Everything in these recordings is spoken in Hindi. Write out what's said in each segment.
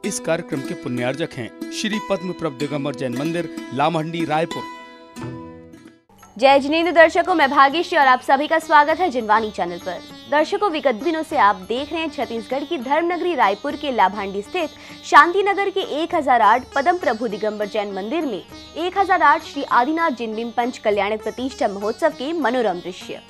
इस कार्यक्रम के पुण्यार्जक हैं श्री पद्म प्रभु दिगंबर जैन मंदिर, लामहंडी, रायपुर। जय जिनेंद्र दर्शकों, मैं भाग्यश्री और आप सभी का स्वागत है जिनवानी चैनल पर। दर्शकों, विगत दिनों से आप देख रहे हैं छत्तीसगढ़ की धर्मनगरी रायपुर के लाभांडी स्थित शांति नगर के 1008 पद्म प्रभु दिगंबर जैन मंदिर में 1008 श्री आदिनाथ जिनबिंब पंच कल्याणक प्रतिष्ठा महोत्सव के मनोरम दृश्य।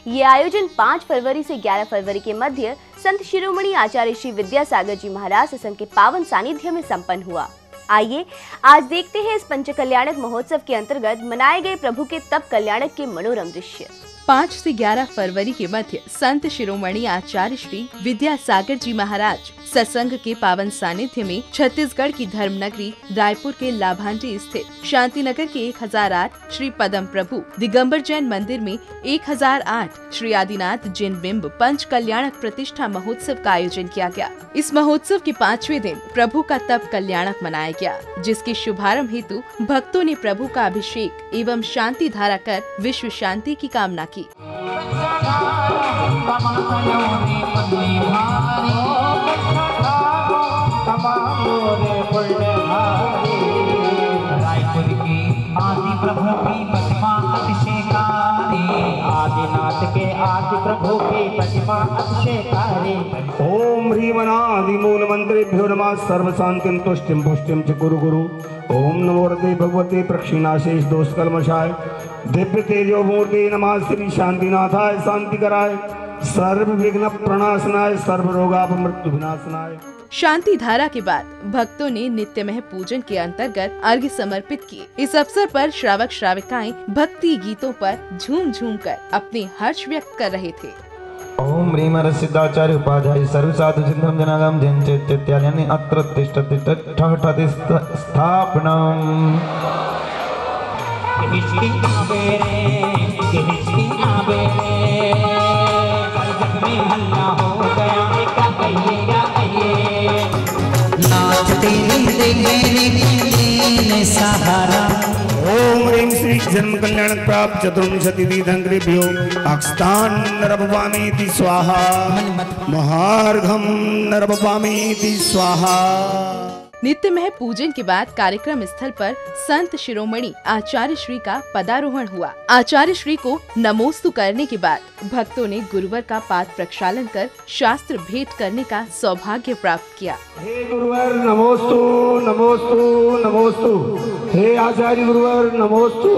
ये आयोजन 5 फरवरी से 11 फरवरी के मध्य संत शिरोमणि आचार्य श्री विद्यासागर जी महाराज सत्संग के पावन सानिध्य में संपन्न हुआ। आइए आज देखते हैं इस पंच कल्याणक महोत्सव के अंतर्गत मनाए गए प्रभु के तप कल्याणक के मनोरम दृश्य। 5 से 11 फरवरी के मध्य संत शिरोमणि आचार्य श्री विद्यासागर जी महाराज सत्संग के पावन सानिध्य में छत्तीसगढ़ की धर्मनगरी रायपुर के लाभांडी स्थित शांति नगर के 1008 श्री पद्म प्रभु दिगंबर जैन मंदिर में 1008 श्री आदिनाथ जिनबिंब पंच कल्याणक प्रतिष्ठा महोत्सव का आयोजन किया गया। इस महोत्सव के 5वें दिन प्रभु का तप कल्याणक मनाया गया, जिसके शुभारंभ हेतु भक्तों ने प्रभु का अभिषेक एवं शांति धारा कर विश्व शांति की कामना की। आदिनाथ के आदि प्रभु की प्रतिमा अतिशयकारी। ओम ह्रीमनादि मूल मंत्रेभ्यो नमः सर्व शांतिं तुष्टिं पुष्टिं च कुरु गुरु। ओम नमो वरदे भगवते प्रक्षिणाशेष दोष कल्मषाय दिव्य तेजो मूर्ति नमः श्री शांतिनाथाय शांति कराय सर्व विघ्न प्रणाशनाय सर्व रोगापमृत्यु विनाशनाय। शांति धारा के बाद भक्तों ने नित्यमय पूजन के अंतर्गत अर्घ्य समर्पित किए। इस अवसर पर श्रावक श्राविकाएं भक्ति गीतों पर झूम झूम कर अपने हर्ष व्यक्त कर रहे थे। ओम ह्रीम सिद्धाचार्य उपाध्याय सर्व साधु सिद्धम जनागम जन चैत्यानि अत्र तिष्ठति ठठति स्थापनम्। ओम ह्रीं श्री जन्म कल्याण प्राप्त चतुर्विंशति तीर्थंकरेभ्यो अक्षतान् नरभवामीति स्वाहा महार्घम नरभवामीति स्वाहा। नित्यमय पूजन के बाद कार्यक्रम स्थल पर संत शिरोमणि आचार्य श्री का पदारोहण हुआ। आचार्य श्री को नमोस्तु करने के बाद भक्तों ने गुरुवर का पाद प्रक्षालन कर शास्त्र भेंट करने का सौभाग्य प्राप्त किया। हे गुरुवर नमोस्तु नमोस्तु नमोस्तु। हे आचार्य गुरुवर नमोस्तु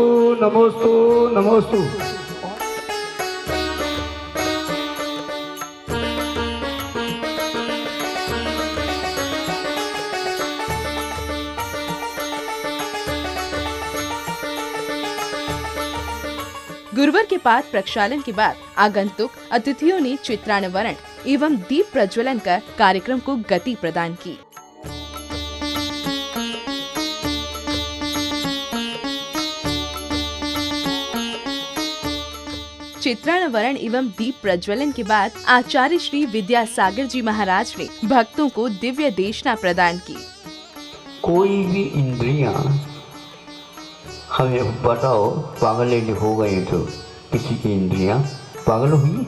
नमोस्तु नमोस्तु। गुरुवर के पाद प्रक्षालन के बाद आगंतुक अतिथियों ने चित्रानवरण एवं दीप प्रज्वलन कर कार्यक्रम को गति प्रदान की। चित्रानवरण एवं दीप प्रज्वलन के बाद आचार्य श्री विद्यासागर जी महाराज ने भक्तों को दिव्य देशना प्रदान की। कोई भी इंद्रियां हमें बताओ पागल हो गए तो किसी की इंद्रियां पागल हुई?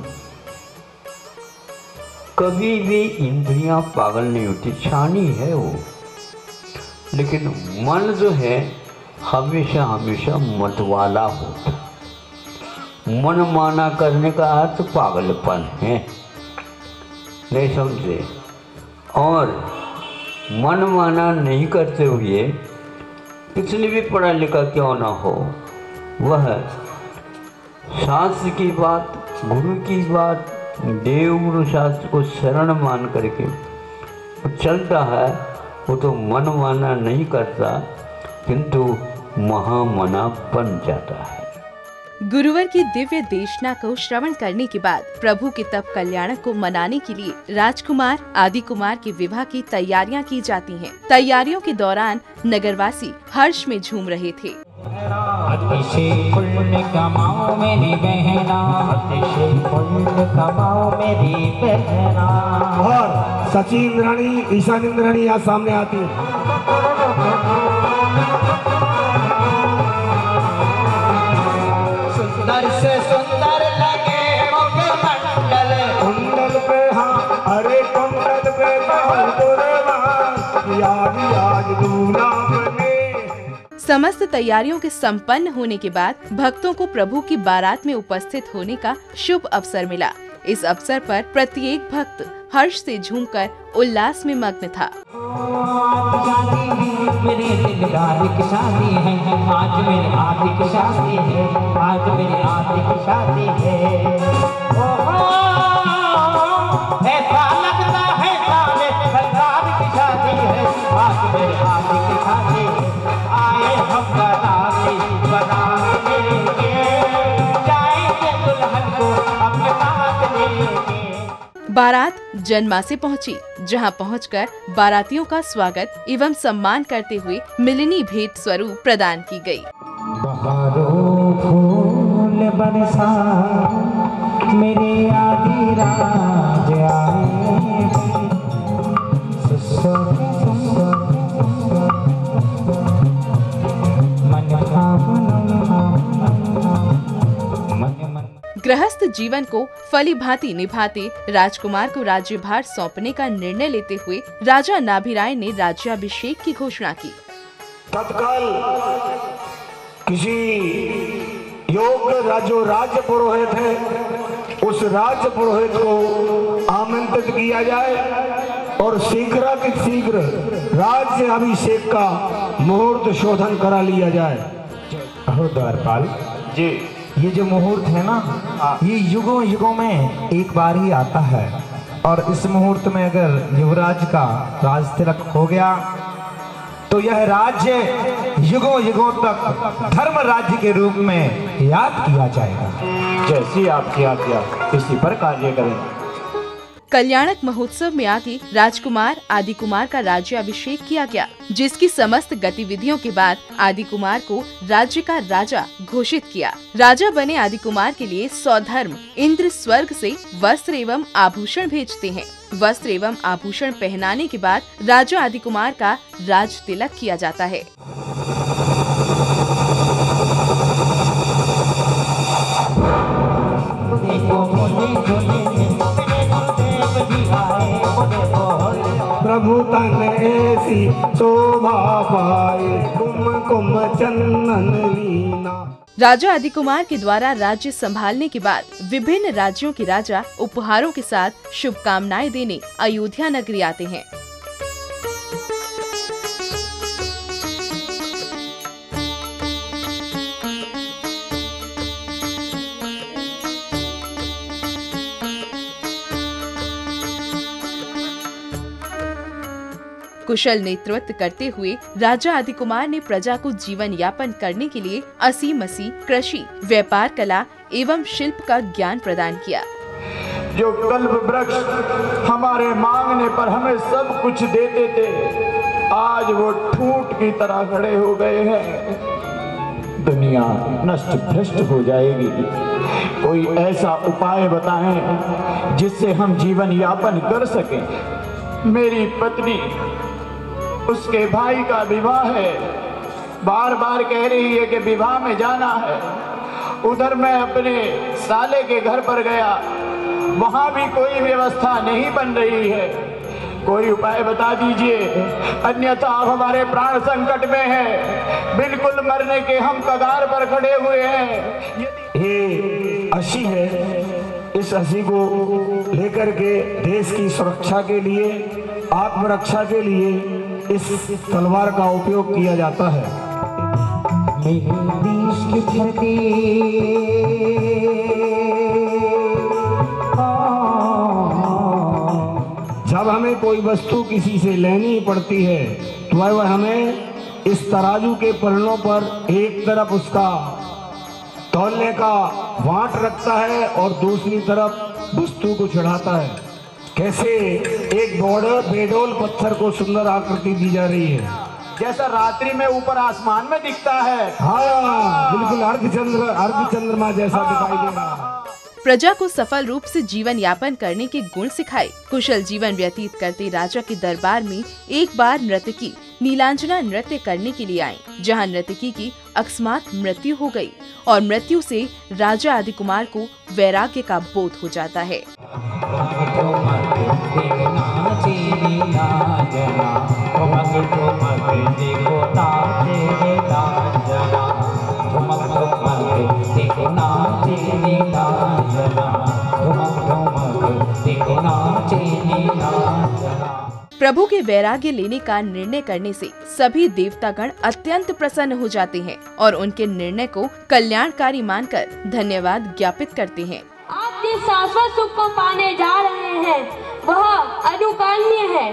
कभी भी इंद्रियां पागल नहीं होती, छानी है वो। लेकिन मन जो है हमेशा हमेशा मतवाला होता। मन माना करने का अर्थ पागलपन है, नहीं समझे? और मन माना नहीं करते हुए कितनी भी पढ़ा लिखा क्यों ना हो, वह शास्त्र की बात, गुरु की बात, देव गुरु शास्त्र को शरण मान करके चलता है, वो तो मन माना नहीं करता किंतु महामना बन जाता है। गुरुवर की दिव्य देशना को श्रवण करने के बाद प्रभु के तप कल्याणक को मनाने के लिए राजकुमार आदि कुमार के विवाह की तैयारियां की जाती हैं। तैयारियों के दौरान नगरवासी हर्ष में झूम रहे थे। अतिशय पुण्य कमाओ मेरी बहना, अतिशय पुण्य कमाओ मेरी बहना। और सचिन रानी, ईशान रानी यहाँ सामने आती है। सुंदर से सुंदर लगे कुंडल पे, हाँ अरे कुंडल पे समस्त तैयारियों के संपन्न होने के बाद भक्तों को प्रभु की बारात में उपस्थित होने का शुभ अवसर मिला। इस अवसर पर प्रत्येक भक्त हर्ष से झूमकर उल्लास में मग्न था। मेरे दिलदार की शादी है, आज मेरे आदि की शादी है, आज मेरे आदि की शादी है। ऐसा लगता है साले सरकार की शादी है, आज मेरे आदि की शादी है। आए हम बाराती बारात लेके, जाएंगे दुल्हन को अपने साथ लेके। बारात जन्मा से पहुंची, जहां पहुंचकर बारातियों का स्वागत एवं सम्मान करते हुए मिलनी भेंट स्वरूप प्रदान की गई। बहारों फूल बरसा मेरे आदि राज आए, गृहस्थ जीवन को फली भांति निभाते राजकुमार को राज्यभार सौंपने का निर्णय लेते हुए राजा नाभिराय ने राज्याभिषेक की घोषणा की। तत्काल किसी योग्य जो राज्य पुरोहित है, उस राज्य पुरोहित को आमंत्रित किया जाए और शीघ्र राज्य अभिषेक का मुहूर्त शोधन करा लिया जाए। अहो द्वारपाल जी, ये जो मुहूर्त है ना, ये युगों युगों में एक बार ही आता है, और इस मुहूर्त में अगर युवराज का राज तिलक हो गया तो यह राज्य युगों युगों तक धर्म राज्य के रूप में याद किया जाएगा। जैसी आपकी आज्ञा इसी पर कार्य करें। कल्याणक महोत्सव में आगे राजकुमार आदि कुमार का राज्याभिषेक किया गया, जिसकी समस्त गतिविधियों के बाद आदि कुमार को राज्य का राजा घोषित किया। राजा बने आदि कुमार के लिए सौधर्म इंद्र स्वर्ग से वस्त्र एवं आभूषण भेजते हैं। वस्त्र एवं आभूषण पहनाने के बाद राजा आदि कुमार का राज तिलक किया जाता है। प्रभु तन ऐसी शोभा पाए, कुम कुम चंदन लीना। राजा आदि कुमार के द्वारा राज्य संभालने के बाद विभिन्न राज्यों के राजा उपहारों के साथ शुभकामनाएं देने अयोध्या नगरी आते हैं। कुशल नेतृत्व करते हुए राजा आदि कुमार ने प्रजा को जीवन यापन करने के लिए असीमसी कृषि, व्यापार कला एवं शिल्प का ज्ञान प्रदान किया। जो कल्प वृक्ष हमारे मांगने पर हमें सब कुछ देते थे, आज वो ठूंठ की तरह खड़े हो गए हैं। दुनिया नष्ट भ्रष्ट हो जाएगी। कोई ऐसा उपाय बताएं जिससे हम जीवन यापन कर सकें। मेरी पत्नी, उसके भाई का विवाह है, बार बार कह रही है कि विवाह में जाना है। उधर मैं अपने साले के घर पर गया, वहां भी कोई व्यवस्था नहीं बन रही है। कोई उपाय बता दीजिए, अन्यथा हमारे प्राण संकट में है। बिल्कुल मरने के हम कगार पर खड़े हुए हैं। ये असी है, इस असी को लेकर के देश की सुरक्षा के लिए, आत्मरक्षा के लिए इस तलवार का उपयोग किया जाता है। मेरे देश की धरती जब हमें कोई वस्तु किसी से लेनी पड़ती है तो वह हमें इस तराजू के पलड़ों पर एक तरफ उसका तौलने का वांट रखता है और दूसरी तरफ वस्तु को चढ़ाता है। कैसे एक बेडोल पत्थर को सुंदर आकृति दी जा रही है, जैसा रात्रि में ऊपर आसमान में दिखता है। हाँ, बिल्कुल अर्धचंद्रमा जैसा दिखाई दे रहा है। प्रजा को सफल रूप से जीवन यापन करने के गुण सिखाए। कुशल जीवन व्यतीत करते राजा के दरबार में एक बार नर्तकी नीलांजना नृत्य करने के लिए आई, जहां नर्तकी की अकस्मात मृत्यु हो गई और मृत्यु से राजा आदि कुमार को वैराग्य का बोध हो जाता है। देखो देखो नाचे नीलांजना, ठुमक ठुमक देखो नाचे नीलांजना। प्रभु के वैराग्य लेने का निर्णय करने से सभी देवतागण अत्यंत प्रसन्न हो जाते हैं और उनके निर्णय को कल्याणकारी मानकर धन्यवाद ज्ञापित करते हैं। आप जिस शाश्वत सुख को पाने जा रहे हैं वह अनुकरणीय है।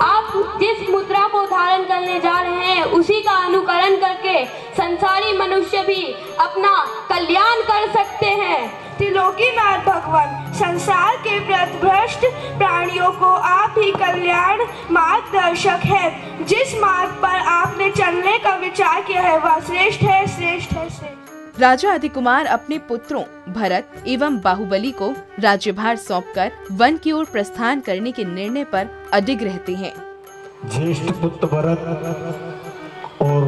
आप जिस मुद्रा को धारण करने जा रहे हैं उसी का अनुकरण करके संसारी मनुष्य भी अपना कल्याण कर सकते हैं। त्रिलोकीनाथ भगवान संसार के व्रतभ्रष्ट प्राणियों को आप ही कल्याण मार्गदर्शक है। जिस मार्ग पर आपने चलने का विचार किया है वह श्रेष्ठ है, श्रेष्ठ है, श्रेष्ठ। राजा आदिकुमार अपने पुत्रों भरत एवं बाहुबली को राज्यभार सौंपकर वन की ओर प्रस्थान करने के निर्णय पर अडिग रहते हैं। ज्येष्ठ पुत्र भरत और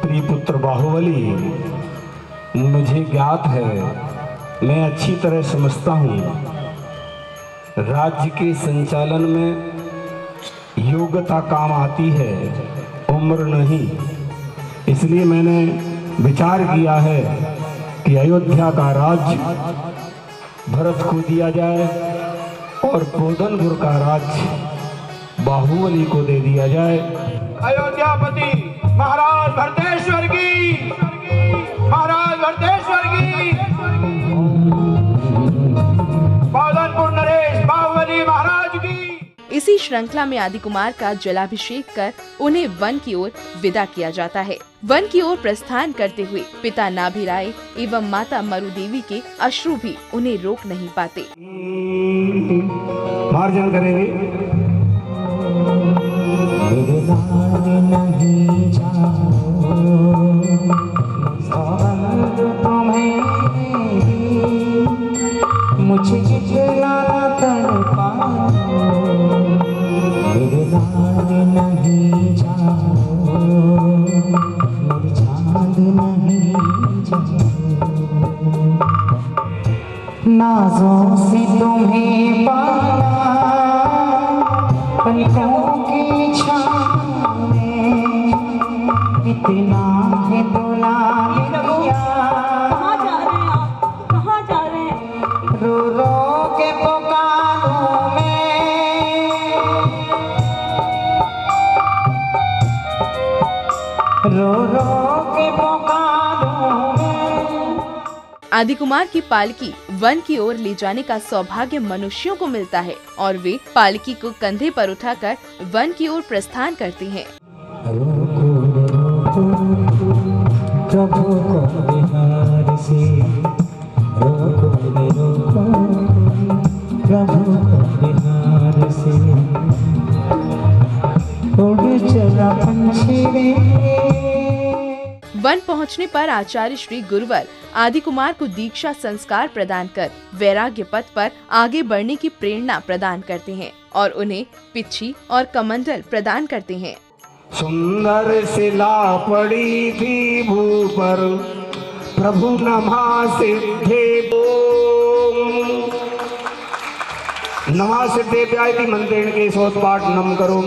प्रिय पुत्र बाहुबली मुझे ज्ञात है, मैं अच्छी तरह समझता हूँ। राज्य के संचालन में योग्यता काम आती है, उम्र नहीं। इसलिए मैंने विचार किया है कि अयोध्या का राज्य भरत को दिया जाए और बोधनपुर का राज्य बाहुबली को दे दिया जाए। अयोध्यापति महाराज भरतेश्वर की, महाराज भरतेश्वर की, बोधनपुर नरेश बाहुबली महाराज की। इसी श्रृंखला में आदिकुमार का जलाभिषेक कर उन्हें वन की ओर विदा किया जाता है। वन की ओर प्रस्थान करते हुए पिता नाभिराय एवं माता मरुदेवी के अश्रु भी उन्हें रोक नहीं पाते। मार्जन करेंगे। मेरे लाल नहीं जाओ, सौगंध तुम्हें मुझे खिलाना तड़पाओ। मेरे लाल नहीं जाओ, मेरी चांद नहीं जाओ, नाजों से तुम्हें पाला पलकों की छाँव में, इतना है दुलार किया। कहाँ जा रहे हैं आप? कहाँ जा रहे हैं? रो रो के पुकारूं मैं, रो रो के पुकारूं मैं। आदिकुमार की पालकी वन की ओर ले जाने का सौभाग्य मनुष्यों को मिलता है और वे पालकी को कंधे पर उठाकर वन की ओर प्रस्थान करते हैं। प्रभु को बिहार से रोको रे रोको, प्रभु को बिहार से उड़ चला पंछी रे। वन पहुंचने पर आचार्य श्री गुरुवर आदिकुमार को दीक्षा संस्कार प्रदान कर वैराग्य पथ पर आगे बढ़ने की प्रेरणा प्रदान करते हैं और उन्हें पिच्छी और कमंडल प्रदान करते हैं। सुंदर शिला पड़ी थी भू पर, प्रभु नमा सिद्धे नमा सिद्धे प्यायति मंत्रेण के सोत्पाठ नम करो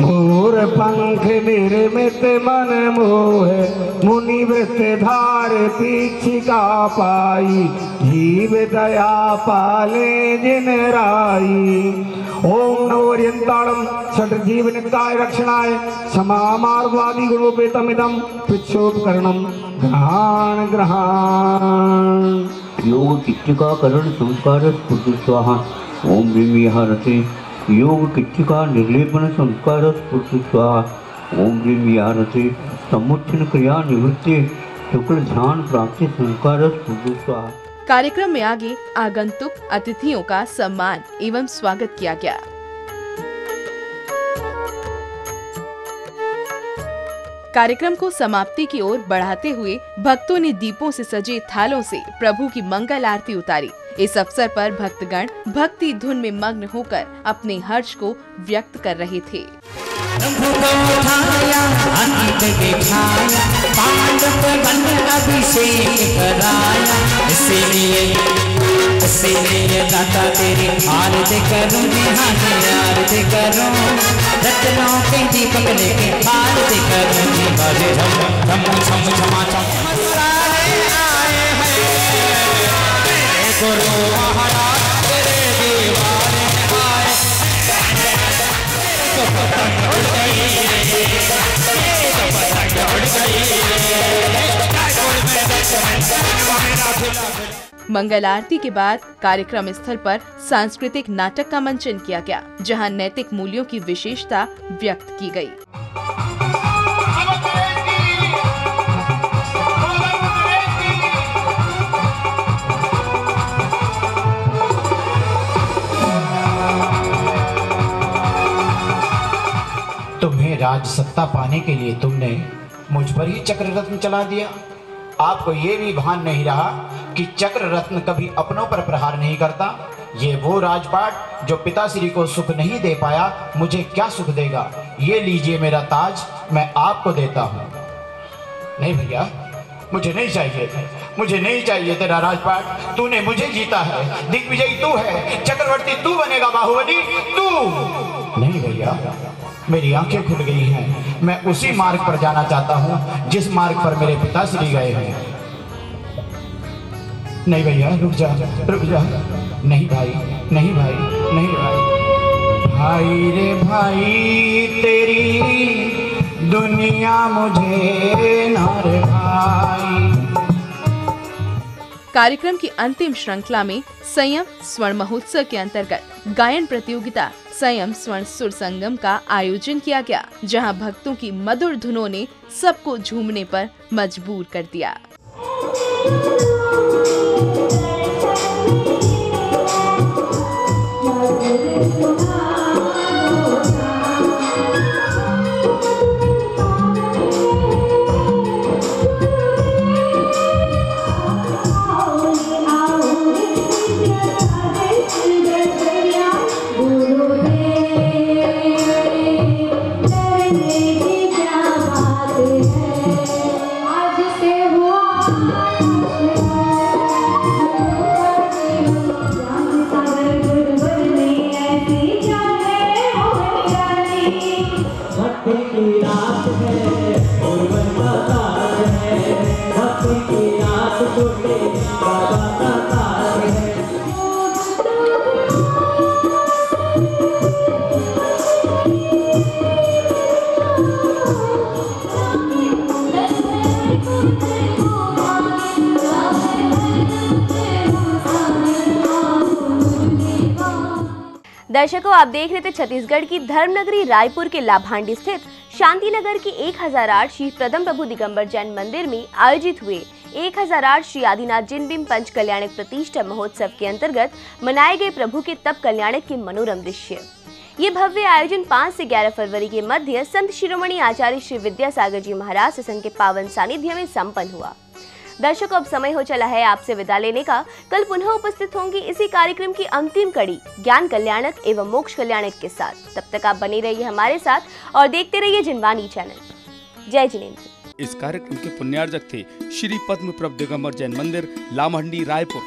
मोर पंख निर्मित मन मोह, मुनि वृत्त धार पीछिका पाई, जीव दया पाले जिन राई। ओम नवोर्यंताणम षट जीव निकाय रक्षणाय क्षमा मार्गवादी गुणोपेतमिदम पिच्छोपकरणम ग्रहण ग्रहण। योग किच्चिका करण संस्कार स्फुट स्वाहा। ओम ह्रीं हरते योग किच्चिका निर्लेपन संस्कार स्फुट स्वाहा। ओम ह्रीं हरते समुच्चन क्रिया निवृत्ति शुक्ल ध्यान प्राप्ति संस्कार स्फुट स्वाहा। कार्यक्रम में आगे आगंतुक अतिथियों का सम्मान एवं स्वागत किया गया। कार्यक्रम को समाप्ति की ओर बढ़ाते हुए भक्तों ने दीपों से सजे थालों से प्रभु की मंगल आरती उतारी। इस अवसर पर भक्तगण भक्ति धुन में मग्न होकर अपने हर्ष को व्यक्त कर रहे थे। पांडव बन अभिषेक कराया, इसीलिए इसीलिए दाता तेरी आरती करूं जी, हाँ जी आरती करूं, रत्नों के दीपक लेके आरती करूं जी, बाजे झम झम झम झमा झम मसाले आए हैं मेरे गुरु महाराज तेरे दीवाने आए, तो पतंग उड़ गई रे, तो पतंग उड़ गई रे, मंगल आरती के बाद कार्यक्रम स्थल पर सांस्कृतिक नाटक का मंचन किया गया, जहां नैतिक मूल्यों की विशेषता व्यक्त की गई। तुम्हें राज सत्ता पाने के लिए तुमने मुझ पर ही चक्र रत्न चला दिया। आपको ये भी भान नहीं रहा कि चक्र रत्न कभी अपनों पर प्रहार नहीं करता। ये वो राजपाट जो पिताश्री को सुख नहीं दे पाया, मुझे क्या सुख देगा। ये लीजिए मेरा ताज, मैं आपको देता हूँ। नहीं भैया, मुझे नहीं चाहिए, मुझे नहीं चाहिए तेरा राजपाट। तूने मुझे जीता है, दिग्विजयी तू है, चक्रवर्ती तू बनेगा, बाहुबली तू। नहीं भैया, मेरी आंखें खुल गई हैं, मैं उसी मार्ग पर जाना चाहता हूँ जिस मार्ग पर मेरे पिताश्री गए हैं। नहीं भैया, रुक जा, रुक जा। नहीं भाई, नहीं भाई, नहीं भाई। भाई रे भाई, तेरी दुनिया मुझे ना रे भाई। कार्यक्रम की अंतिम श्रृंखला में संयम स्वर्ण महोत्सव के अंतर्गत गायन प्रतियोगिता संयम स्वर्ण सुर संगम का आयोजन किया गया, जहां भक्तों की मधुर धुनों ने सबको झूमने पर मजबूर कर दिया। दर्शकों, आप देख रहे थे छत्तीसगढ़ की धर्मनगरी रायपुर के लाभांडी स्थित शांतिनगर के 1008 श्री प्रथम प्रभु दिगंबर जैन मंदिर में आयोजित हुए 1008 श्री आदिनाथ जिनबिंब पंच कल्याणक प्रतिष्ठा महोत्सव के अंतर्गत मनाए गए प्रभु के तप कल्याणक के मनोरम दृश्य। ये भव्य आयोजन 5 से 11 फरवरी के मध्य संत शिरोमणि आचार्य श्री विद्यासागर जी महाराज सत्संग के पावन सानिध्य में संपन्न हुआ। दर्शकों, अब समय हो चला है आपसे विदा लेने का। कल पुनः उपस्थित होंगी इसी कार्यक्रम की अंतिम कड़ी ज्ञान कल्याणक एवं मोक्ष कल्याणक के साथ। तब तक आप बने रहिए हमारे साथ और देखते रहिए जिनवानी चैनल। जय जिनेन्द्र। इस कार्यक्रम के पुण्यार्जक थे श्री पद्म प्रभु दिगंबर जैन मंदिर, लामहंडी, रायपुर।